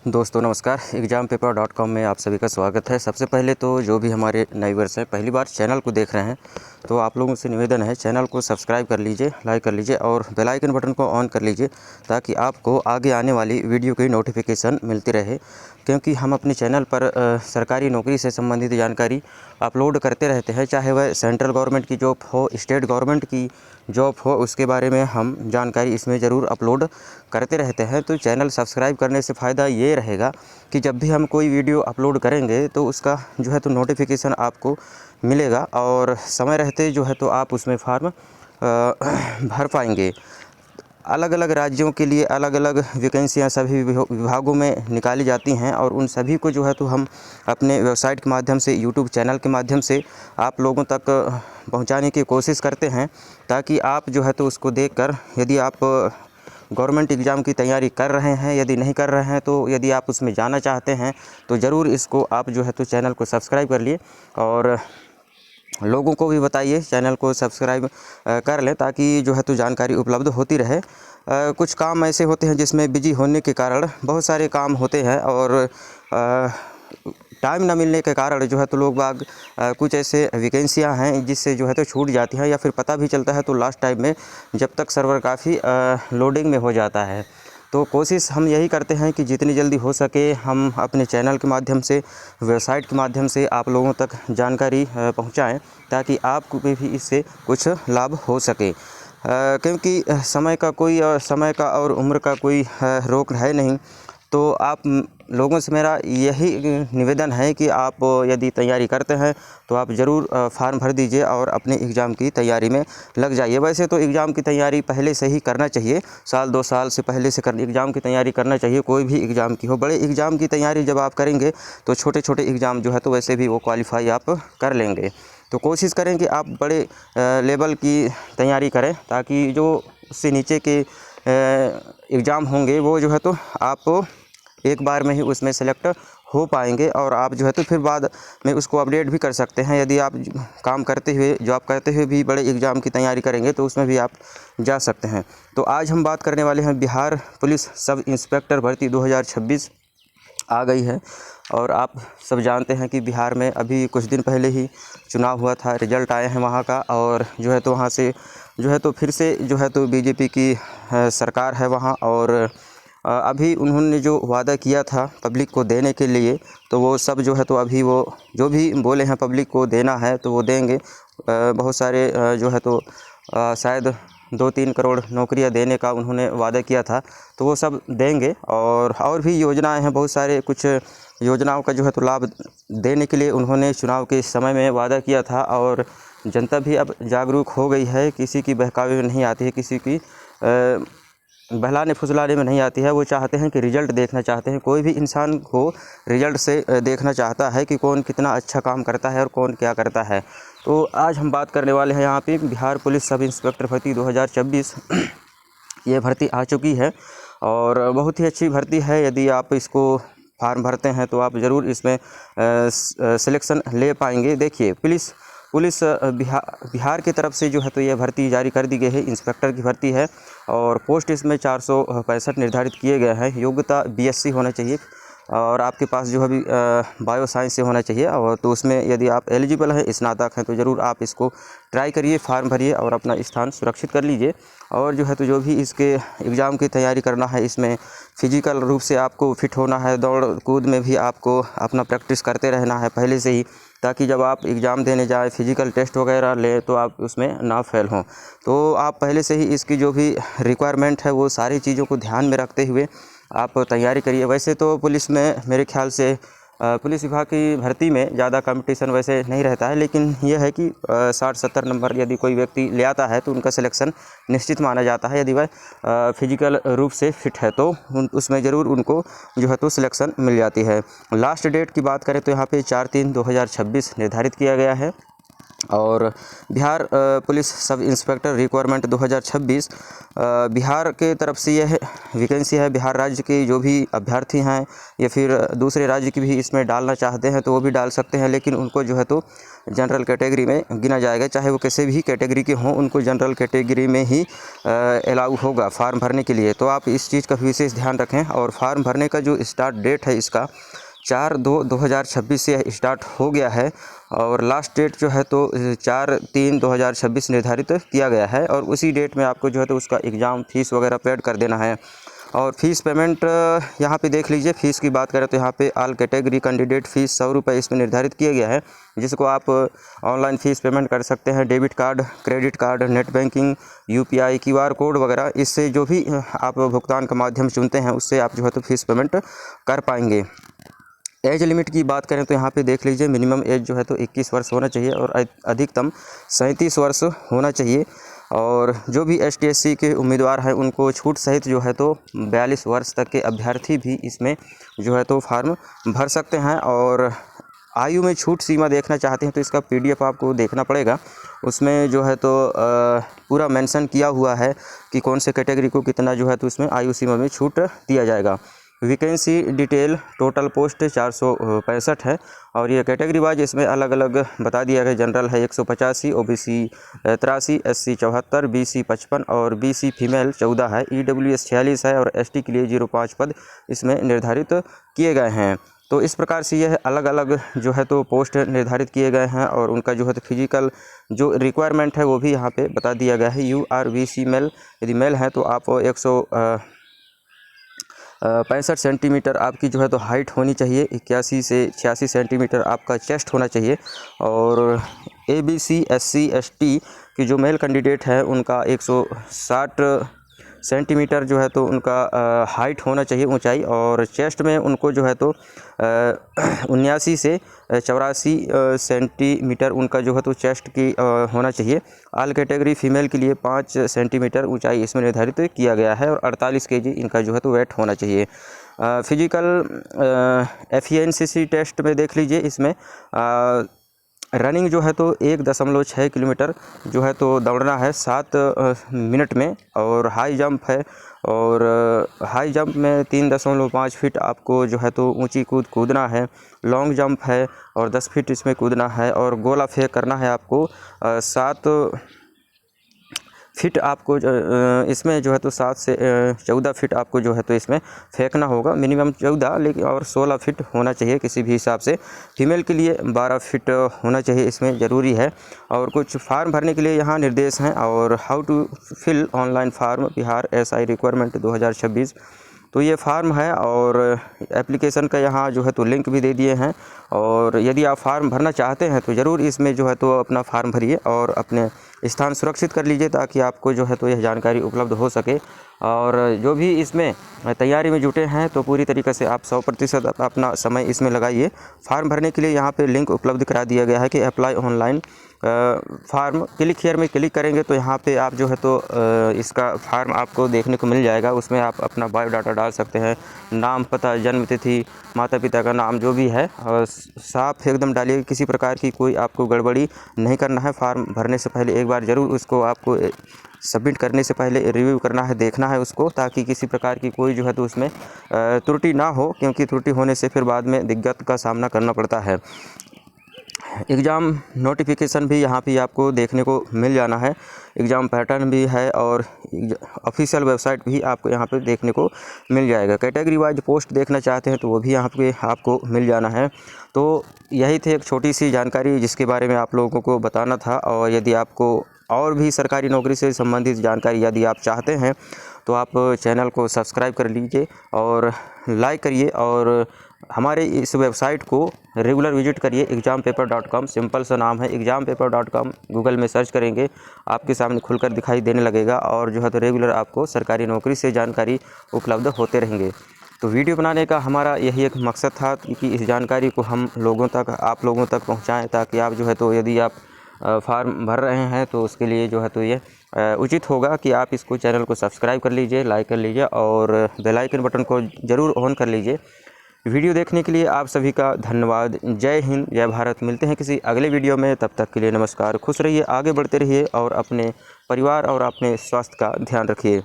दोस्तों नमस्कार। exampeper.com में आप सभी का स्वागत है। सबसे पहले तो जो भी हमारे नए व्यूअर्स हैं, पहली बार चैनल को देख रहे हैं, तो आप लोगों से निवेदन है चैनल को सब्सक्राइब कर लीजिए, लाइक कर लीजिए और बेल आइकन बटन को ऑन कर लीजिए ताकि आपको आगे आने वाली वीडियो की नोटिफिकेशन मिलती रहे। क्योंकि हम अपने चैनल पर सरकारी नौकरी से संबंधित जानकारी अपलोड करते रहते हैं, चाहे वह सेंट्रल गवर्नमेंट की जॉब हो, स्टेट गवर्नमेंट की जॉब हो, उसके बारे में हम जानकारी इसमें ज़रूर अपलोड करते रहते हैं। तो चैनल सब्सक्राइब करने से फ़ायदा ये रहेगा कि जब भी हम कोई वीडियो अपलोड करेंगे तो उसका जो है तो नोटिफिकेशन आपको मिलेगा और समय रहते जो है तो आप उसमें फॉर्म भर पाएंगे। अलग अलग राज्यों के लिए अलग अलग वैकेंसियाँ सभी विभागों में निकाली जाती हैं और उन सभी को जो है तो हम अपने वेबसाइट के माध्यम से, यूट्यूब चैनल के माध्यम से आप लोगों तक पहुंचाने की कोशिश करते हैं, ताकि आप जो है तो उसको देखकर, यदि आप गवर्नमेंट एग्ज़ाम की तैयारी कर रहे हैं, यदि नहीं कर रहे हैं, तो यदि आप उसमें जाना चाहते हैं तो ज़रूर इसको आप जो है तो चैनल को सब्सक्राइब कर लिए और लोगों को भी बताइए चैनल को सब्सक्राइब कर लें, ताकि जो है तो जानकारी उपलब्ध होती रहे। कुछ काम ऐसे होते हैं जिसमें बिजी होने के कारण बहुत सारे काम होते हैं और टाइम ना मिलने के कारण जो है तो लोग बाग कुछ ऐसे वैकेंसियां हैं जिससे जो है तो छूट जाती हैं, या फिर पता भी चलता है तो लास्ट टाइम में, जब तक सर्वर काफ़ी लोडिंग में हो जाता है। तो कोशिश हम यही करते हैं कि जितनी जल्दी हो सके हम अपने चैनल के माध्यम से, वेबसाइट के माध्यम से आप लोगों तक जानकारी पहुंचाएं, ताकि आपको भी इससे कुछ लाभ हो सके। क्योंकि समय का और उम्र का कोई रोक है नहीं। तो आप लोगों से मेरा यही निवेदन है कि आप यदि तैयारी करते हैं तो आप ज़रूर फार्म भर दीजिए और अपने एग्ज़ाम की तैयारी में लग जाइए। वैसे तो एग्ज़ाम की तैयारी पहले से ही करना चाहिए, साल 2 साल से पहले से एग्ज़ाम की तैयारी करना चाहिए, कोई भी एग्ज़ाम की हो। बड़े एग्ज़ाम की तैयारी जब आप करेंगे तो छोटे छोटे एग्ज़ाम जो है तो वैसे भी वो क्वालिफाई आप कर लेंगे। तो कोशिश करें कि आप बड़े लेवल की तैयारी करें, ताकि जो उससे नीचे के एग्ज़ाम होंगे वो जो है तो आप एक बार में ही उसमें सेलेक्ट हो पाएंगे और आप जो है तो फिर बाद में उसको अपडेट भी कर सकते हैं। यदि आप काम करते हुए, जॉब करते हुए भी बड़े एग्ज़ाम की तैयारी करेंगे तो उसमें भी आप जा सकते हैं। तो आज हम बात करने वाले हैं बिहार पुलिस सब इंस्पेक्टर भर्ती 2026 आ गई है। और आप सब जानते हैं कि बिहार में अभी कुछ दिन पहले ही चुनाव हुआ था, रिजल्ट आए हैं वहाँ का, और जो है तो वहाँ से जो है तो फिर से जो है तो बीजेपी की सरकार है वहाँ। और अभी उन्होंने जो वादा किया था पब्लिक को देने के लिए, तो वो सब जो है तो अभी वो जो भी बोले हैं पब्लिक को देना है तो वो देंगे। बहुत सारे जो है तो शायद 2-3 करोड़ नौकरियां देने का उन्होंने वादा किया था, तो वो सब देंगे। और भी योजनाएं हैं, बहुत सारे कुछ योजनाओं का जो है तो लाभ देने के लिए उन्होंने चुनाव के समय में वादा किया था। और जनता भी अब जागरूक हो गई है, किसी की बहकावे में नहीं आती है, किसी की बहलाने फुसलाने में नहीं आती है। वो चाहते हैं कि रिज़ल्ट देखना चाहते हैं, कोई भी इंसान को रिज़ल्ट से देखना चाहता है कि कौन कितना अच्छा काम करता है और कौन क्या करता है। तो आज हम बात करने वाले हैं यहाँ पे बिहार पुलिस सब इंस्पेक्टर भर्ती 2026। ये भर्ती आ चुकी है और बहुत ही अच्छी भर्ती है। यदि आप इसको फॉर्म भरते हैं तो आप ज़रूर इसमें सिलेक्शन ले पाएंगे। देखिए, पुलिस बिहार की तरफ से जो है तो ये भर्ती जारी कर दी गई है, इंस्पेक्टर की भर्ती है और पोस्ट इसमें 465 निर्धारित किए गए हैं। योग्यता BSc होना चाहिए और आपके पास जो है भी बायो साइंस से होना चाहिए। और तो उसमें यदि आप एलिजिबल हैं, स्नातक हैं, तो ज़रूर आप इसको ट्राई करिए, फार्म भरिए और अपना स्थान सुरक्षित कर लीजिए। और जो है तो जो भी इसके एग्ज़ाम की तैयारी करना है, इसमें फिजिकल रूप से आपको फिट होना है, दौड़ कूद में भी आपको अपना प्रैक्टिस करते रहना है पहले से ही, ताकि जब आप एग्ज़ाम देने जाए, फिजिकल टेस्ट वगैरह लें, तो आप उसमें ना फेल हों। तो आप पहले से ही इसकी जो भी रिक्वायरमेंट है वो सारी चीज़ों को ध्यान में रखते हुए आप तैयारी करिए। वैसे तो पुलिस में मेरे ख्याल से पुलिस विभाग की भर्ती में ज़्यादा कंपटीशन वैसे नहीं रहता है, लेकिन यह है कि 60-70 नंबर यदि कोई व्यक्ति ले आता है तो उनका सिलेक्शन निश्चित माना जाता है। यदि वह फिजिकल रूप से फिट है तो उसमें ज़रूर उनको जो है तो सिलेक्शन मिल जाती है। लास्ट डेट की बात करें तो यहाँ पे 4/3/2026 निर्धारित किया गया है। और Bihar police sub inspector requirement 2026 Bihar के तरफ से यह वैकेंसी है। बिहार राज्य के जो भी अभ्यर्थी हैं या फिर दूसरे राज्य की भी इसमें डालना चाहते हैं तो वो भी डाल सकते हैं, लेकिन उनको जो है तो जनरल कैटेगरी में गिना जाएगा। चाहे वो किसी भी कैटेगरी के हों, उनको जनरल कैटेगरी में ही अलाउ होगा फॉर्म भरने के लिए। तो आप इस चीज़ का विशेष ध्यान रखें। और फॉर्म भरने का जो स्टार्ट डेट है इसका 4/2/2026 से स्टार्ट हो गया है और लास्ट डेट जो है तो 4/3/2026 निर्धारित किया गया है। और उसी डेट में आपको जो है तो उसका एग्ज़ाम फीस वगैरह पेड कर देना है। और फीस पेमेंट यहाँ पे देख लीजिए। फ़ीस की बात करें तो यहाँ पे ऑल कैटेगरी कैंडिडेट फ़ीस 100 रुपये इसमें निर्धारित किया गया है, जिसको आप ऑनलाइन फ़ीस पेमेंट कर सकते हैं। Debit card, credit card, net banking, UPI, QR code वगैरह, इससे जो भी आप भुगतान का माध्यम चुनते हैं उससे आप जो है तो फ़ीस पेमेंट कर पाएंगे। एज लिमिट की बात करें तो यहाँ पे देख लीजिए। मिनिमम एज जो है तो 21 वर्ष होना चाहिए और अधिकतम 37 वर्ष होना चाहिए। और जो भी ST SC के उम्मीदवार हैं उनको छूट सहित जो है तो 42 वर्ष तक के अभ्यर्थी भी इसमें जो है तो फार्म भर सकते हैं। और आयु में छूट सीमा देखना चाहते हैं तो इसका PDF आपको देखना पड़ेगा। उसमें जो है तो पूरा मेंशन किया हुआ है कि कौन से कैटेगरी को कितना जो है तो इसमें आयु सीमा में छूट दिया जाएगा। वैकेंसी डिटेल टोटल पोस्ट 465 है और ये कैटेगरी वाइज इसमें अलग अलग बता दिया गया। जनरल है 185, OBC 83, SC 74, BC 55 और BC फीमेल 14 है। EWS 46 है और ST के लिए 05 पद इसमें निर्धारित किए गए हैं। तो इस प्रकार से यह अलग अलग जो है तो पोस्ट निर्धारित किए गए हैं और उनका जो है तो फिजिकल जो रिक्वायरमेंट है वो भी यहाँ पे बता दिया गया है। URVC मेल, यदि मेल है तो आप 165 सेंटीमीटर आपकी जो है तो हाइट होनी चाहिए। 81 से 86 सेंटीमीटर आपका चेस्ट होना चाहिए। और ABC SC ST की जो मेल कैंडिडेट है उनका 160 सेंटीमीटर जो है तो उनका हाइट होना चाहिए, ऊंचाई। और चेस्ट में उनको जो है तो 79 से 84 सेंटीमीटर उनका जो है तो चेस्ट की होना चाहिए। ऑल कैटेगरी फीमेल के लिए 5 सेंटीमीटर ऊंचाई इसमें निर्धारित किया गया है और 48 kg इनका जो है तो वेट होना चाहिए। फिजिकल FENCC टेस्ट में देख लीजिए। इसमें रनिंग जो है तो 1.6 किलोमीटर जो है तो दौड़ना है 7 मिनट में। और हाई जंप है और हाई जंप में 3.5 फीट आपको जो है तो ऊंची कूदना है। लॉन्ग जंप है और 10 फीट इसमें कूदना है। और गोला फेंक करना है आपको 7 फीट आपको इसमें जो है तो 7 से 14 फीट आपको जो है तो इसमें फेंकना होगा। मिनिमम 14 लेकिन और 16 फीट होना चाहिए किसी भी हिसाब से। फीमेल के लिए 12 फीट होना चाहिए इसमें ज़रूरी है। और कुछ फार्म भरने के लिए यहाँ निर्देश हैं। और how to fill online form Bihar SI requirement 2026, तो ये फार्म है और एप्लीकेशन का यहाँ जो है तो लिंक भी दे दिए हैं। और यदि आप फार्म भरना चाहते हैं तो ज़रूर इसमें जो है तो अपना फार्म भरिए और अपने स्थान सुरक्षित कर लीजिए ताकि आपको जो है तो यह जानकारी उपलब्ध हो सके। और जो भी इसमें तैयारी में जुटे हैं तो पूरी तरीके से आप 100% अपना समय इसमें लगाइए। फार्म भरने के लिए यहाँ पे लिंक उपलब्ध करा दिया गया है कि apply online form. Click here में क्लिक करेंगे तो यहाँ पे आप जो है तो इसका फार्म आपको देखने को मिल जाएगा। उसमें आप अपना बायोडाटा डाल सकते हैं, नाम, पता, जन्म तिथि, माता पिता का नाम जो भी है और साफ एकदम डालिए। किसी प्रकार की कोई आपको गड़बड़ी नहीं करना है। फार्म भरने से पहले एक बार ज़रूर उसको आपको सबमिट करने से पहले रिव्यू करना है, देखना है उसको, ताकि किसी प्रकार की कोई जो है तो उसमें त्रुटि ना हो, क्योंकि त्रुटि होने से फिर बाद में दिक्कत का सामना करना पड़ता है। एग्ज़ाम नोटिफिकेशन भी यहाँ पे आपको देखने को मिल जाना है। एग्ज़ाम पैटर्न भी है और ऑफिशियल वेबसाइट भी आपको यहाँ पे देखने को मिल जाएगा। कैटेगरी वाइज पोस्ट देखना चाहते हैं तो वो भी यहाँ पे आपको मिल जाना है। तो यही थी एक छोटी सी जानकारी जिसके बारे में आप लोगों को बताना था। और यदि आपको और भी सरकारी नौकरी से संबंधित जानकारी यदि आप चाहते हैं तो आप चैनल को सब्सक्राइब कर लीजिए और लाइक करिए। और हमारे इस वेबसाइट को रेगुलर विजिट करिए, exampaper.com, सिंपल सा नाम है exampaper.com। गूगल में सर्च करेंगे आपके सामने खुलकर दिखाई देने लगेगा और जो है तो रेगुलर आपको सरकारी नौकरी से जानकारी उपलब्ध होते रहेंगे। तो वीडियो बनाने का हमारा यही एक मकसद था कि इस जानकारी को हम लोगों तक, आप लोगों तक पहुँचाएँ, ताकि आप जो है तो यदि आप फार्म भर रहे हैं तो उसके लिए जो है तो ये उचित होगा कि आप इसको चैनल को सब्सक्राइब कर लीजिए, लाइक कर लीजिए और बेल आइकन बटन को ज़रूर ऑन कर लीजिए, वीडियो देखने के लिए आप सभी का धन्यवाद। जय हिंद, जय भारत। मिलते हैं किसी अगले वीडियो में, तब तक के लिए नमस्कार। खुश रहिए, आगे बढ़ते रहिए और अपने परिवार और अपने स्वास्थ्य का ध्यान रखिए।